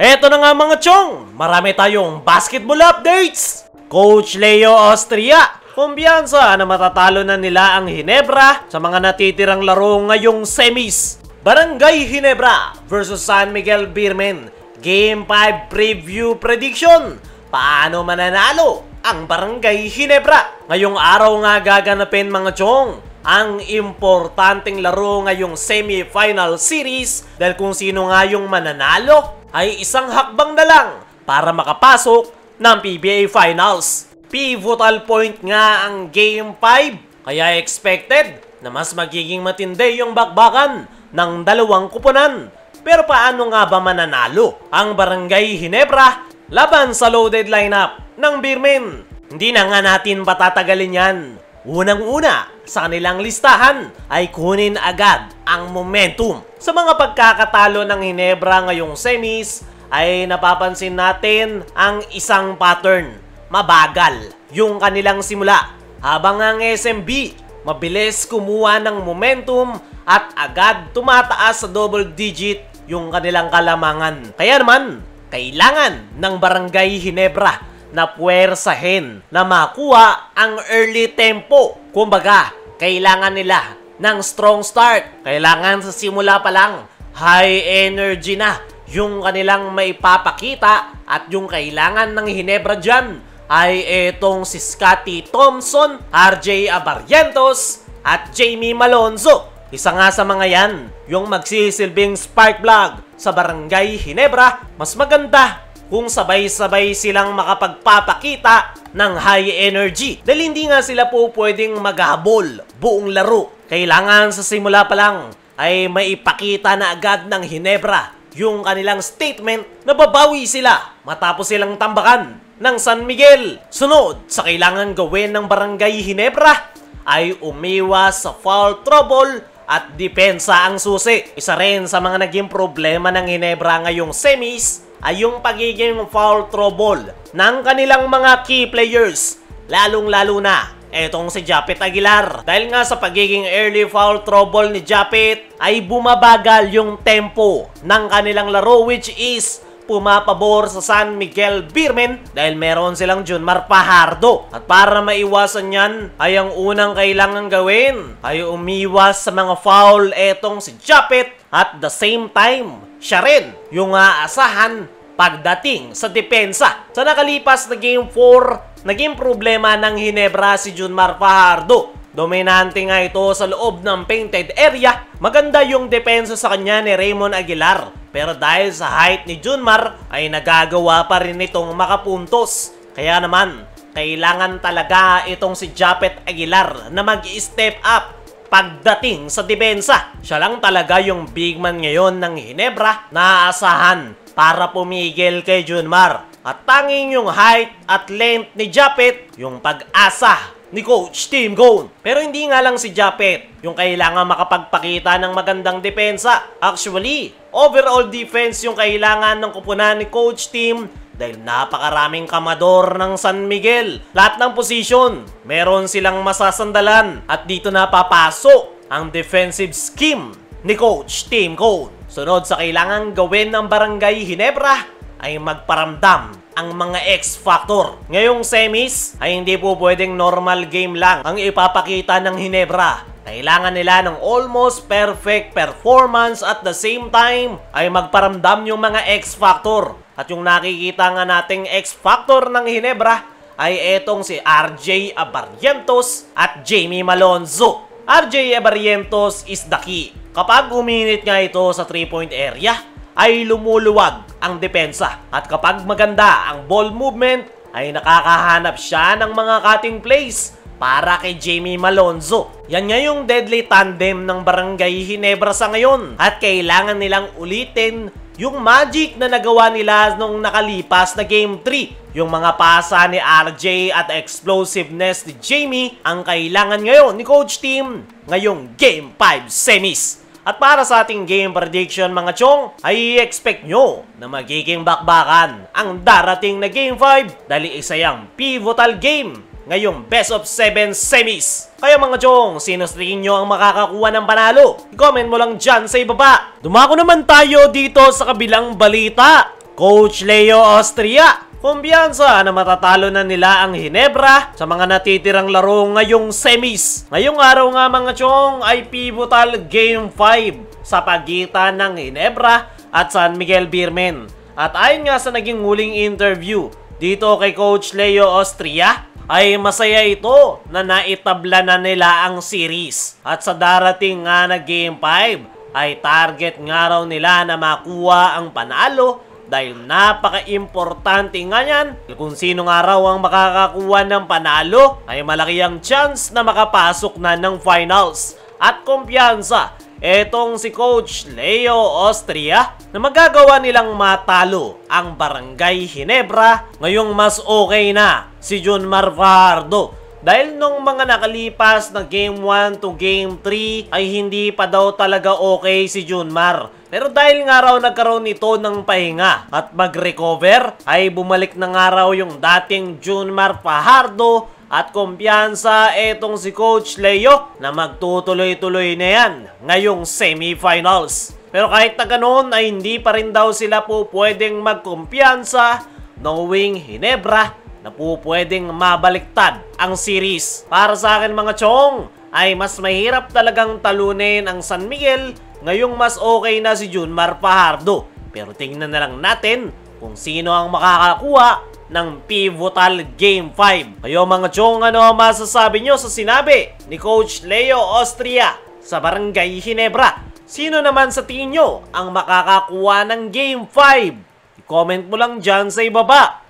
Eto na nga mga chong, marami tayong basketball updates! Coach Leo Austria, kumbiyansa na matatalo na nila ang Ginebra sa mga natitirang laro ngayong semis. Barangay Ginebra versus San Miguel Beermen, Game 5 Preview Prediction. Paano mananalo ang Barangay Ginebra? Ngayong araw nga gaganapin mga chong ang importanteng laro ngayong semi-final series dahil kung sino nga yung mananalo ay isang hakbang na lang para makapasok ng PBA Finals. Pivotal point nga ang Game 5, kaya expected na mas magiging matindi yung bakbakan ng dalawang kupunan. Pero paano nga ba mananalo ang Barangay Ginebra laban sa loaded lineup ng Beermen? Hindi na nga natin patatagalin yan. Unang-una sa kanilang listahan ay kunin agad ang momentum. Sa mga pagkakatalo ng Ginebra ngayong semis ay napapansin natin ang isang pattern. Mabagal yung kanilang simula, habang ang SMB mabilis kumuha ng momentum at agad tumataas sa double digit yung kanilang kalamangan. Kaya naman, kailangan ng Barangay Ginebra na puwersahin na makuha ang early tempo. Kumbaga, kailangan nila ng strong start. Kailangan sa simula pa lang, high energy na yung kanilang maipapakita, at yung kailangan ng Ginebra dyan ay etong si Scottie Thompson, RJ Abarrientos at Jamie Malonzo. Isa nga sa mga yan, yung magsisilbing spark plug sa Barangay Ginebra. Mas maganda kung sabay-sabay silang makapagpapakita ng high energy. Dahil hindi nga sila po pwedeng maghabol buong laro. Kailangan sa simula pa lang ay maipakita na agad ng Ginebra yung kanilang statement na babawi sila matapos silang tambakan ng San Miguel. Sunod sa kailangan gawin ng Barangay Ginebra ay umiwas sa foul trouble at depensa ang susi. Isa rin sa mga naging problema ng Ginebra ngayong semis ay yung pagiging foul trouble ng kanilang mga key players. Lalong-lalo na etong si Japet Aguilar. Dahil nga sa pagiging early foul trouble ni Japet ay bumabagal yung tempo ng kanilang laro, which is pumapabor sa San Miguel Beermen dahil meron silang Junmar Fajardo. At para maiwasan yan ay ang unang kailangan gawin ay umiwas sa mga foul etong si Japet, at the same time siya rin yung aasahan pagdating sa depensa. Sa nakalipas na Game 4, naging problema ng Ginebra si Junmar Fajardo. Dominante nga ito sa loob ng painted area. Maganda yung depensa sa kanya ni Raymond Aguilar. Pero dahil sa height ni Junmar ay nagagawa pa rin itong makapuntos. Kaya naman, kailangan talaga itong si Japet Aguilar na mag-step up pagdating sa depensa. Siya lang talaga yung big man ngayon ng Ginebra na aasahan para pumigil kay Junmar. At tanging yung height at length ni Japet yung pag-asa ni Coach Tim Cone. Pero hindi nga lang si Japet yung kailangan makapagpakita ng magandang depensa. Actually, overall defense yung kailangan ng kupunan ni Coach Tim dahil napakaraming kamador ng San Miguel. Lahat ng position, meron silang masasandalan, at dito na papasok ang defensive scheme ni Coach Tim Cone. Sunod sa kailangan gawin ng Barangay Ginebra ay magparamdam ang mga X-Factor. Ngayong semis ay hindi po pwedeng normal game lang ang ipapakita ng Ginebra. Kailangan nila ng almost perfect performance, at the same time ay magparamdam yung mga X-Factor. At yung nakikita nga nating X-Factor ng Ginebra ay etong si RJ Abarrientos at Jamie Malonzo. RJ Abarrientos is the key. Kapag uminit nga ito sa 3-point area, ay lumuluwag ang depensa. At kapag maganda ang ball movement, ay nakakahanap siya ng mga cutting plays para kay Jamie Malonzo. Yan nga yung deadly tandem ng Barangay Ginebra sa ngayon. At kailangan nilang ulitin yung magic na nagawa nila nung nakalipas na Game 3. Yung mga pasa ni RJ at explosiveness ni Jamie ang kailangan ngayon ni Coach Tim ngayong Game 5 semis. At para sa ating game prediction mga chong, ay expect nyo na magiging bakbakan ang darating na Game 5 dahil isa yung pivotal game ngayong best of 7 semis. Kaya mga chong, sino sa tingin nyo ang makakakuha ng panalo? I-comment mo lang dyan sa ibaba. Dumako naman tayo dito sa kabilang balita. Coach Leo Austria, kumpiyansa na matatalo na nila ang Ginebra sa mga natitirang laro ngayong semis. Ngayong araw nga mga chong ay pivotal Game 5 sa pagitan ng Ginebra at San Miguel Beermen. At ayon nga sa naging huling interview dito kay Coach Leo Austria, ay masaya ito na naitabla na nila ang series. At sa darating nga na Game 5 ay target nga raw nila na makuha ang panalo dahil napaka-importante nga yan. Kung sino nga raw ang makakakuha ng panalo ay malaki ang chance na makapasok na ng finals. At kumpiyansa etong si Coach Leo Austria na magagawa nilang matalo ang Barangay Ginebra ngayong mas okay na si Junmar Fajardo. Dahil nung mga nakalipas na Game 1 to Game 3 ay hindi pa daw talaga okay si Junmar. Pero dahil nga raw nagkaroon nito ng pahinga at mag-recover ay bumalik na nga raw yung dating Junmar Fajardo. At kumpiyansa etong si Coach Leo na magtutuloy-tuloy na yan ngayong semifinals. Pero kahit na ganoon ay hindi pa rin daw sila po pwedeng magkumpiyansa knowing Ginebra na po pwedeng mabaliktad ang series. Para sa akin mga chong ay mas mahirap talagang talunin ang San Miguel ngayong mas okay na si Junmar Fajardo. Pero tingnan na lang natin kung sino ang makakakuha ng pivotal Game 5. Kayo mga chong, ano masasabi nyo sa sinabi ni Coach Leo Austria sa Barangay Ginebra? Sino naman sa tingin nyo ang makakakuha ng Game 5? I-comment mo lang dyan sa ibaba.